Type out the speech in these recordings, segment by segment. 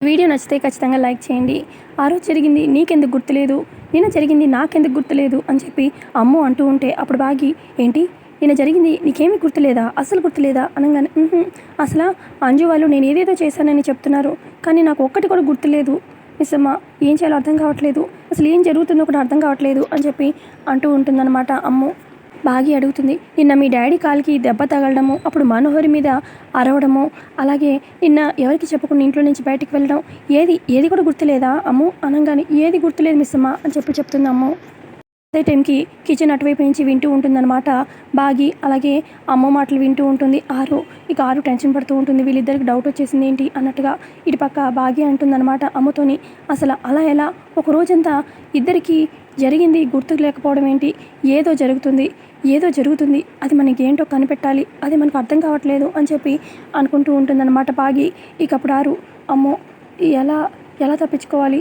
Video నచ్చితే ఖచ్చితంగా like చేయండి. ఆ రోజు జరిగింది నీకెందుకు గుర్తులేదు, నిన్న జరిగింది నాకెందుకు గుర్తులేదు అని చెప్పి అమ్ము అంటూ ఉంటే అప్పుడు బాగి ఏంటి నిన్న జరిగింది నీకేమీ గుర్తులేదా, అసలు గుర్తులేదా అనగానే అసలు అంజు వాళ్ళు నేను ఏదేదో చేశానని చెప్తున్నారు, కానీ నాకు ఒక్కటి కూడా గుర్తులేదు మిస్సమ్మ, ఏం చేయాలో అర్థం కావట్లేదు, అసలు ఏం జరుగుతుందో కూడా అర్థం కావట్లేదు అని చెప్పి అంటూ ఉంటుందన్నమాట అమ్ము. బాగి అడుగుతుంది, నిన్న మీ డాడీ కాలికి దెబ్బ తగలడము, అప్పుడు మనోహరి మీద అరవడము, అలాగే నిన్న ఎవరికి చెప్పకుండా ఇంట్లో నుంచి బయటికి వెళ్ళడం, ఏది కూడా గుర్తులేదా అమ్ము అనగానే ఏది గుర్తులేదు మిస్సమ్మ అని చెప్తుంది అమ్ము. అదే టైంకి కిచెన్ అటువైపు నుంచి వింటూ ఉంటుందన్నమాట బాగి. అలాగే అమ్మ మాటలు వింటూ ఉంటుంది ఆరు. ఇక ఆరు టెన్షన్ పడుతూ ఉంటుంది, వీళ్ళిద్దరికి డౌట్ వచ్చేసింది ఏంటి అన్నట్టుగా. ఇటు పక్క బాగి అంటుందన్నమాట అమ్మతోని, అసలు అలా ఎలా ఒక రోజంతా ఇద్దరికి జరిగింది గుర్తుకు లేకపోవడం ఏంటి, ఏదో జరుగుతుంది అది మనకి ఏంటో కనిపెట్టాలి, అది మనకు అర్థం కావట్లేదు అని చెప్పి అనుకుంటూ ఉంటుందన్నమాట బాగి. ఇక అప్పుడు ఆరు అమ్మో ఎలా ఎలా తప్పించుకోవాలి,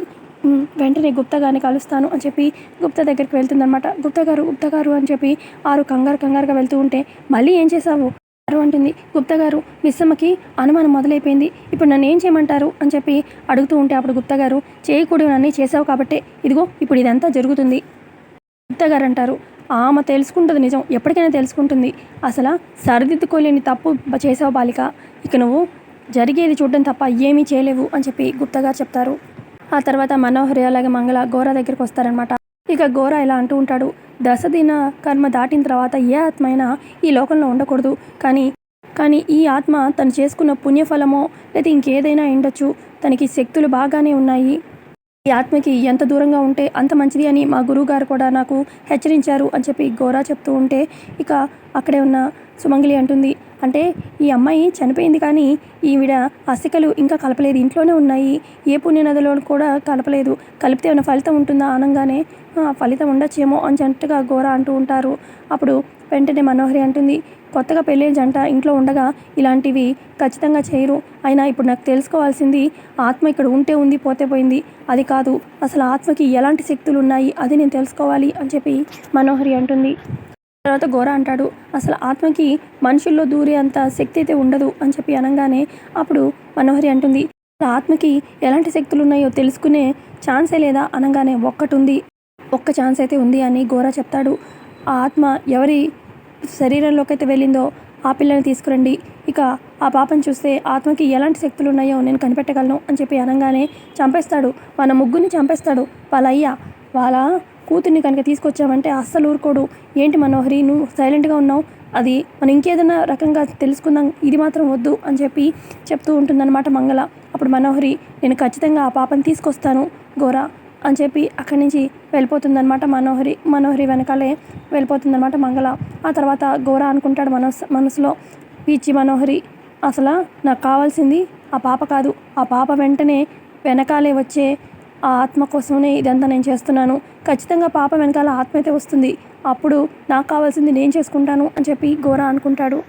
వెంటనే గుప్తా గారిని కలుస్తాను అని చెప్పి గుప్తా దగ్గరికి వెళ్తుందనమాట. గుప్తా గారు అని చెప్పి ఆరు కంగారుగా వెళ్తూ ఉంటే మళ్ళీ ఏం చేశావు ఆరు అంటుంది. గుప్తా గారు మిస్సమ్మకి అనుమానం మొదలైపోయింది, ఇప్పుడు నన్ను ఏం చేయమంటారు అని చెప్పి అడుగుతూ ఉంటే అప్పుడు గుప్తా గారు చేయకూడదు చేసావు కాబట్టే ఇదిగో ఇప్పుడు ఇదంతా జరుగుతుంది. గుప్తా గారు అంటారు, ఆమె తెలుసుకుంటుంది నిజం, ఎప్పటికైనా తెలుసుకుంటుంది, అసలు సరిదిద్దుకోలేని తప్పు చేసావు బాలిక, ఇక నువ్వు జరిగేది చూడడం తప్ప ఏమీ చేయలేవు అని చెప్పి గుప్తా గారు చెప్తారు. ఆ తర్వాత మనోహరి అలాగే మంగళ గోరా దగ్గరికి వస్తారనమాట. ఇక గోరా ఇలా అంటూ ఉంటాడు, దశదిన కర్మ దాటిన తర్వాత ఏ ఆత్మ అయినా ఈ లోకంలో ఉండకూడదు, కానీ ఈ ఆత్మ తను చేసుకున్న పుణ్యఫలమో లేదా ఇంకేదైనా ఉండొచ్చు, తనకి శక్తులు బాగానే ఉన్నాయి, ఈ ఆత్మకి ఎంత దూరంగా ఉంటే అంత మంచిది అని మా గురువుగారు కూడా నాకు హెచ్చరించారు అని చెప్పి గోరా చెప్తూ ఉంటే ఇక అక్కడే ఉన్న సుమంగళి అంటుంది, అంటే ఈ అమ్మాయి చనిపోయింది కానీ ఈవిడ అసికలు ఇంకా కలపలేదు, ఇంట్లోనే ఉన్నాయి, ఏ పుణ్యనదిలో కూడా కలపలేదు, కలిపితే ఏమైనా ఫలితం ఉంటుందా అనగానే ఫలితం ఉండొచ్చేమో అని జంటగా గోరా అంటూ ఉంటారు. అప్పుడు వెంటనే మనోహరి అంటుంది, కొత్తగా పెళ్ళైన జంట ఇంట్లో ఉండగా ఇలాంటివి ఖచ్చితంగా చేయరు, అయినా ఇప్పుడు నాకు తెలుసుకోవాల్సింది ఆత్మ ఇక్కడ ఉంటే ఉంది పోతే పోయింది అది కాదు, అసలు ఆత్మకి ఎలాంటి శక్తులు ఉన్నాయి అది నేను తెలుసుకోవాలి అని చెప్పి మనోహరి అంటుంది. తర్వాత గోరా అంటాడు, అసలు ఆత్మకి మనుషుల్లో దూరే అంత శక్తి అయితే ఉండదు అని చెప్పి అనగానే అప్పుడు మనోహరి అంటుంది, ఆత్మకి ఎలాంటి శక్తులు ఉన్నాయో తెలుసుకునే ఛాన్సే లేదా అనగానే ఒక్క ఛాన్స్ అయితే ఉంది అని గోరా చెప్తాడు. ఆ ఆత్మ ఎవరి శరీరంలోకి అయితే వెళ్ళిందో ఆ పిల్లని తీసుకురండి, ఇక ఆ పాపను చూస్తే ఆత్మకి ఎలాంటి శక్తులు ఉన్నాయో నేను కనిపెట్టగలను అని చెప్పి అనగానే చంపేస్తాడు, మన ముగ్గురిని చంపేస్తాడు. వాళ్ళ కూతుర్ని కనుక తీసుకొచ్చామంటే అస్సలు ఊరుకోడు. ఏంటి మనోహరి నువ్వు సైలెంట్గా ఉన్నావు, అది మనం ఇంకేదైనా రకంగా తెలుసుకుందాం, ఇది మాత్రం వద్దు అని చెప్పి చెప్తూ ఉంటుందన్నమాట మంగళ. అప్పుడు మనోహరి నేను ఖచ్చితంగా ఆ పాపని తీసుకొస్తాను గోరా అని చెప్పి అక్కడి నుంచి వెళ్ళిపోతుందన్నమాట. మనోహరి వెనకాలే వెళ్ళిపోతుందన్నమాట మంగళ. ఆ తర్వాత గోరా అనుకుంటాడు మనసులో, పీచి మనోహరి, అసలు నాకు కావాల్సింది ఆ పాప కాదు, ఆ పాప వెంటనే వెనకాలే వచ్చే ఆ ఆత్మ కోసమే ఇదంతా నేను చేస్తున్నాను, ఖచ్చితంగా పాప వెనకాల ఆత్మ అయితే వస్తుంది, అప్పుడు నాకు కావాల్సింది నేను చేసుకుంటాను అని చెప్పి గోరా అనుకుంటాడు.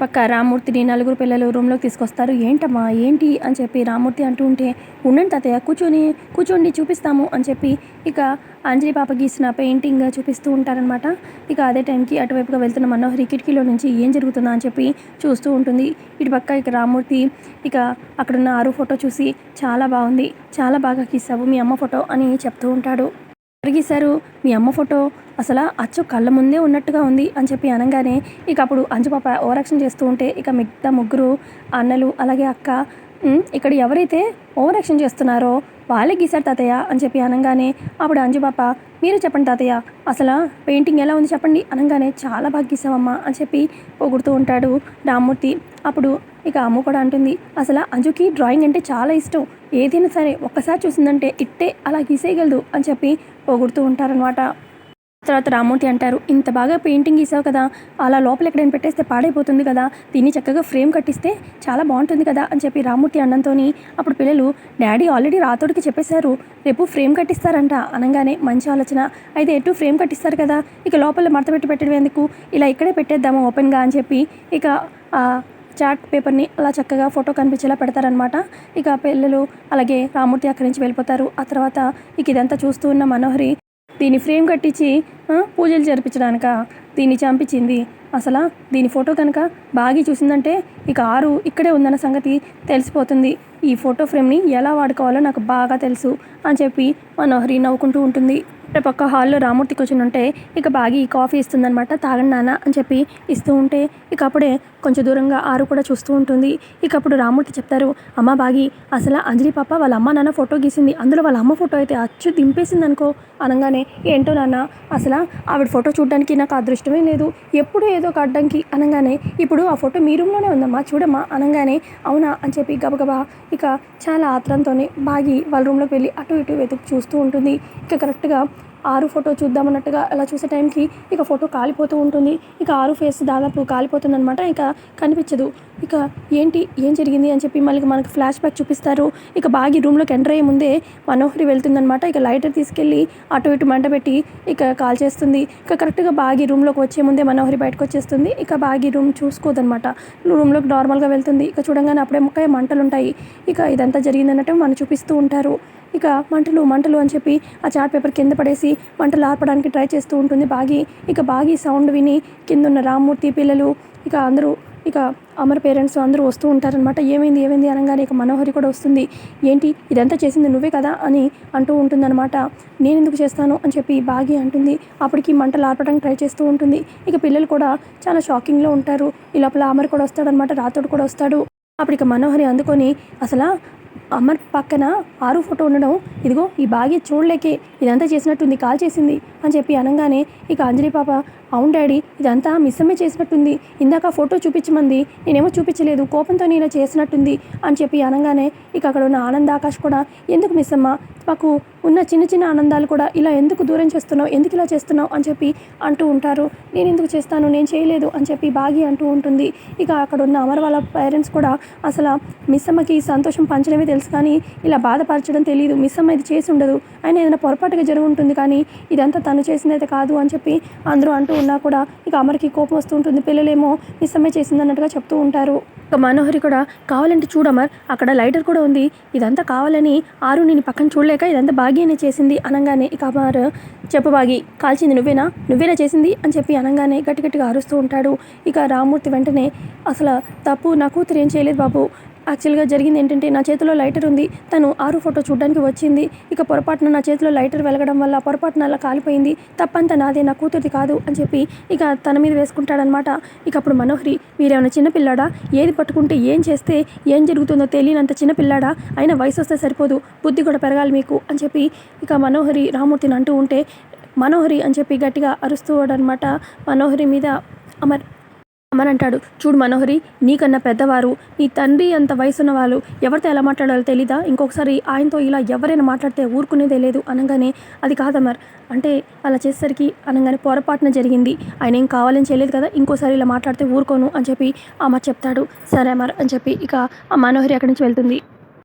పక్క రామ్మూర్తిని నలుగురు పిల్లలు రూమ్లోకి తీసుకొస్తారు. ఏంటమ్మా ఏంటి అని చెప్పి రామ్మూర్తి అంటూ ఉంటే, ఉండండి తాతయ్య కూర్చోండి చూపిస్తాము అని చెప్పి ఇక అంజలి పాప గీసిన పెయింటింగ్ చూపిస్తూ ఉంటారనమాట. ఇక అదే టైంకి అటువైపుగా వెళ్తున్న మనోహరి కిటికీలో నుంచి ఏం జరుగుతుందా అని చెప్పి చూస్తూ ఉంటుంది. ఇటు పక్క ఇక రామ్మూర్తి ఇక అక్కడున్న ఆరు ఫోటో చూసి చాలా బాగుంది, చాలా బాగా గీసావు మీ అమ్మ ఫోటో అని చెప్తూ ఉంటాడు. గీశారు మీ అమ్మ ఫోటో, అసలు అచ్చు కళ్ళ ముందే ఉన్నట్టుగా ఉంది అని చెప్పి అనగానే ఇక అప్పుడు అంజు పాప ఓవరాక్షన్ చేస్తూ ఉంటే ఇక మిగతా ముగ్గురు అన్నలు అలాగే అక్క ఇక్కడ ఎవరైతే ఓవరాక్షన్ చేస్తున్నారో వాళ్ళే గీశారు తాతయ్య అని చెప్పి అనగానే అప్పుడు అంజు పాప మీరు చెప్పండి తాతయ్య, అసలు పెయింటింగ్ ఎలా ఉంది చెప్పండి అనగానే చాలా బాగా గీసావమ్మా అని చెప్పి పొగుడుతూ ఉంటాడు రామ్మూర్తి. అప్పుడు ఇక అమ్మ కూడా అంటుంది, అసలు అంజుకి డ్రాయింగ్ అంటే చాలా ఇష్టం, ఏదైనా సరే ఒక్కసారి చూసిందంటే ఇట్టే అలా గీసేయగలదు అని చెప్పి పొగుడుతూ ఉంటారనమాట. తర్వాత రామ్మూర్తి అంటారు, ఇంత బాగా పెయింటింగ్ గీసావు కదా, అలా లోపల ఎక్కడైనా పెట్టేస్తే పాడైపోతుంది కదా, దీన్ని చక్కగా ఫ్రేమ్ కట్టిస్తే చాలా బాగుంటుంది కదా అని చెప్పి రామ్మూర్తి అనడంతో అప్పుడు పిల్లలు డాడీ ఆల్రెడీ రాతోడికి చెప్పేశారు రేపు ఫ్రేమ్ కట్టిస్తారంట అనగానే మంచి ఆలోచన, అయితే ఎటు ఫ్రేమ్ కట్టిస్తారు కదా, ఇక లోపల మడత పెట్టి పెట్టడం ఎందుకు, ఇలా ఇక్కడే పెట్టేద్దాము ఓపెన్గా అని చెప్పి ఇక చార్ట్ పేపర్ని అలా చక్కగా ఫోటో కనిపించేలా పెడతారనమాట. ఇక పిల్లలు అలాగే రామ్మూర్తి అక్కడి నుంచి వెళ్ళిపోతారు. ఆ తర్వాత ఇక ఇదంతా చూస్తూ ఉన్న మనోహరి దీన్ని ఫ్రేమ్ కట్టించి పూజలు జరిపించడానిక దీన్ని చంపించింది, అసలు దీని ఫోటో కనుక బాగా చూసిందంటే ఇక ఆరు ఇక్కడే ఉందన్న సంగతి తెలిసిపోతుంది, ఈ ఫోటో ఫ్రేమ్ని ఎలా వాడుకోవాలో నాకు బాగా తెలుసు అని చెప్పి మనోహరి నవ్వుకుంటూ ఉంటుంది. పక్క హాల్లో రామూర్తి కూర్చుని ఉంటే ఇక బాగి కాఫీ ఇస్తుందనమాట. తాగండి నాన్న అని చెప్పి ఇస్తూ ఉంటే ఇక అప్పుడే కొంచెం దూరంగా ఆరు కూడా చూస్తూ ఉంటుంది. ఇక అప్పుడు రామూర్తి చెప్తారు, అమ్మ బాగి అసలు అంజలి పాప వాళ్ళ అమ్మ నాన్న ఫోటో గీసింది, అందులో వాళ్ళ అమ్మ ఫోటో అయితే అచ్చు దింపేసింది అనుకో అనగానే, ఏంటో నాన్న అసలు ఆవిడ ఫోటో చూడడానికి నాకు అదృష్టమే లేదు, ఎప్పుడు ఏదో ఒక అడ్డంకి అనగానే, ఇప్పుడు ఆ ఫోటో మీ రూమ్లోనే ఉందమ్మా చూడమ్మా అనగానే, అవునా అని చెప్పి గబగబా ఇక చాలా ఆత్రంతోనే బాగి వాళ్ళ రూమ్లోకి వెళ్ళి అటు ఇటు వెతుకు చూస్తూ ఉంటుంది. ఇక కరెక్ట్గా ఆరు ఫోటో చూద్దామన్నట్టుగా అలా చూసే టైంకి ఇక ఫోటో కాలిపోతూ ఉంటుంది. ఇక ఆరు ఫేస్ దాదాపు కాలిపోతుందనమాట. ఇక కనిపించదు. ఇక ఏం జరిగింది అని చెప్పి మళ్ళీ మనకి ఫ్లాష్ బ్యాక్ చూపిస్తారు. ఇక బాగి రూమ్లోకి ఎంటర్ అయ్యే ముందే మనోహరి వెళ్తుందనమాట. ఇక లైటర్ తీసుకెళ్ళి అటు ఇటు మంట పెట్టి ఇక కాల్ చేస్తుంది. ఇక కరెక్ట్గా బాగి రూమ్లోకి వచ్చే ముందే మనోహరి బయటకు వచ్చేస్తుంది. ఇక బాగి రూమ్ చూసుకోదనమాట. రూమ్లోకి నార్మల్గా వెళ్తుంది. ఇక చూడంగానే అప్పుడే మంటలు ఉంటాయి. ఇక ఇదంతా జరిగిందన్నట్టు మనం చూపిస్తూ ఉంటారు. ఇక మంటలు అని చెప్పి ఆ చార్ట్ పేపర్ కింద పడేసి మంటలు ఆర్పడానికి ట్రై చేస్తూ ఉంటుంది బాగి. ఇక బాగి సౌండ్ విని కిందున్న రామ్మూర్తి పిల్లలు ఇక అందరూ ఇక అమర్ పేరెంట్స్ అందరూ వస్తూ ఉంటారనమాట. ఏమైంది అనగానే ఇక మనోహరి కూడా వస్తుంది. ఏంటి ఇదంతా చేసింది నువ్వే కదా అని అంటూ ఉంటుందన్నమాట. నేను ఎందుకు చేస్తాను అని చెప్పి బాగి అంటుంది. అప్పటికి మంటలు ఆర్పడానికి ట్రై చేస్తూ ఉంటుంది. ఇక పిల్లలు కూడా చాలా షాకింగ్లో ఉంటారు. ఈ లోపల అమర్ కూడా వస్తాడనమాట. రాతోడు కూడా వస్తాడు. అప్పటికి మనోహరి అందుకొని అసలు అమర్ పక్కన ఆరు ఫోటో ఉండడం, ఇదిగో ఈ బాగి చూడలేకే ఇదంతా చేసినట్టుంది, కాల్ చేసింది అని చెప్పి అనగానే ఇక అంజలి పాప, అవును డాడీ ఇదంతా మిస్ అమ్మే చేసినట్టుంది, ఇందాక ఫోటో చూపించమంది నేనేమో చూపించలేదు, కోపంతో నేను చేసినట్టుంది అని చెప్పి అనగానే ఇక అక్కడ ఉన్న ఆనంద్ ఆకాష్ కూడా, ఎందుకు మిస్ అమ్మ మాకు ఉన్న చిన్న చిన్న ఆనందాలు కూడా ఇలా ఎందుకు దూరం చేస్తున్నావు, ఎందుకు ఇలా చేస్తున్నావు అని చెప్పి అంటూ ఉంటారు. నేను ఎందుకు చేస్తాను, నేను చేయలేదు అని చెప్పి బాగి అంటూ ఉంటుంది. ఇక అక్కడ ఉన్న అమర్ వాళ్ళ పేరెంట్స్ కూడా అసలు మిస్ అమ్మకి సంతోషం పంచడమే తెలుసు కానీ ఇలా బాధపరచడం తెలియదు, మిస్ అమ్మ ఇది చేసి ఉండదు, అయినా ఏదైనా పొరపాటుగా జరుగుంటుంది కానీ ఇదంతా తను చేసిందైతే కాదు అని చెప్పి అందరూ అంటూ ఉన్నా కూడా ఇక అమర్కి కోపం వస్తూ ఉంటుంది. పిల్లలేమో మిస్ అమ్మే చేసిందన్నట్టుగా చెప్తూ ఉంటారు. ఇక మనోహరి కూడా, కావాలంటే చూడమర్ అక్కడ లైటర్ కూడా ఉంది, ఇదంతా కావాలని ఆరు నేను పక్కన చూడలేక ఇదంతా బాగీనే చేసింది అనగానే ఇక అమర్, చెప్పు బాగి కాల్చింది నువ్వేనా చేసింది అని చెప్పి అనగానే గట్టిగా అరుస్తూ ఉంటాడు. ఇక రామ్మూర్తి వెంటనే, అసలు తప్పు నా కూతురు ఏం చేయలేదు బాబు, యాక్చువల్గా జరిగింది ఏంటంటే నా చేతిలో లైటర్ ఉంది, తను ఆరు ఫోటో చూడడానికి వచ్చింది, ఇక పొరపాటున నా చేతిలో లైటర్ వెలగడం వల్ల పొరపాటున అలా కాలిపోయింది, తప్పంతా నాదే, నా కూతురిది కాదు అని చెప్పి ఇక తన మీద వేసుకుంటాడనమాట. ఇక అప్పుడు మనోహరి, మీరేమైనా చిన్నపిల్లాడా, ఏది పట్టుకుంటే ఏం చేస్తే ఏం జరుగుతుందో తెలియనంత చిన్నపిల్లాడా, అయినా వయసు వస్తే సరిపోదు, బుద్ధి కూడా పెరగాలి మీకు అని చెప్పి ఇక మనోహరి రామ్మూర్తిని అంటూ ఉంటే, మనోహరి అని చెప్పి గట్టిగా అరుస్తూ అనమాట. మనోహరి మీద అమర్ అంటాడు, చూడు మనోహరి నీకన్నా పెద్దవారు, నీ తండ్రి అంత వయసున్న వాళ్ళు ఎవరితో ఎలా మాట్లాడాలో తెలీదా, ఇంకొకసారి ఆయనతో ఇలా ఎవరైనా మాట్లాడితే ఊరుకునేదే లేదు అనగానే, అది కాదమర్ అంటే అలా చేసేసరికి అనగానే పొరపాటున జరిగింది, ఆయన ఏం కావాలని చేయలేదు కదా, ఇంకోసారి ఇలా మాట్లాడితే ఊరుకోను అని చెప్పి అమర్ చెప్తాడు. సరే అమర్ అని చెప్పి ఇక ఆ మనోహరి అక్కడి నుంచి వెళ్తుంది.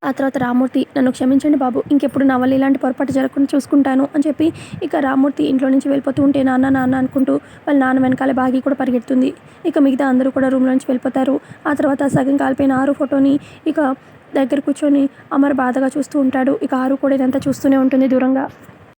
ఆ తర్వాత రామ్మూర్తి, నన్ను క్షమించండి బాబు, ఇంకెప్పుడు నా వల్ల ఇలాంటి పొరపాటు జరగకుండా చూసుకుంటాను అని చెప్పి ఇక రామ్మూర్తి ఇంట్లో నుంచి వెళ్ళిపోతూ ఉంటే నాన్న అనుకుంటూ వాళ్ళ నాన్న వెనకాలే బాగి కూడా పరిగెడుతుంది. ఇక మిగతా అందరూ కూడా రూమ్లో నుంచి వెళ్ళిపోతారు. ఆ తర్వాత సగం కాలిపోయిన ఆరు ఫోటోని ఇక దగ్గర కూర్చొని అమర్ బాధగా చూస్తూ ఉంటాడు. ఇక ఆరు కూడా ఇదంతా చూస్తూనే ఉంటుంది దూరంగా.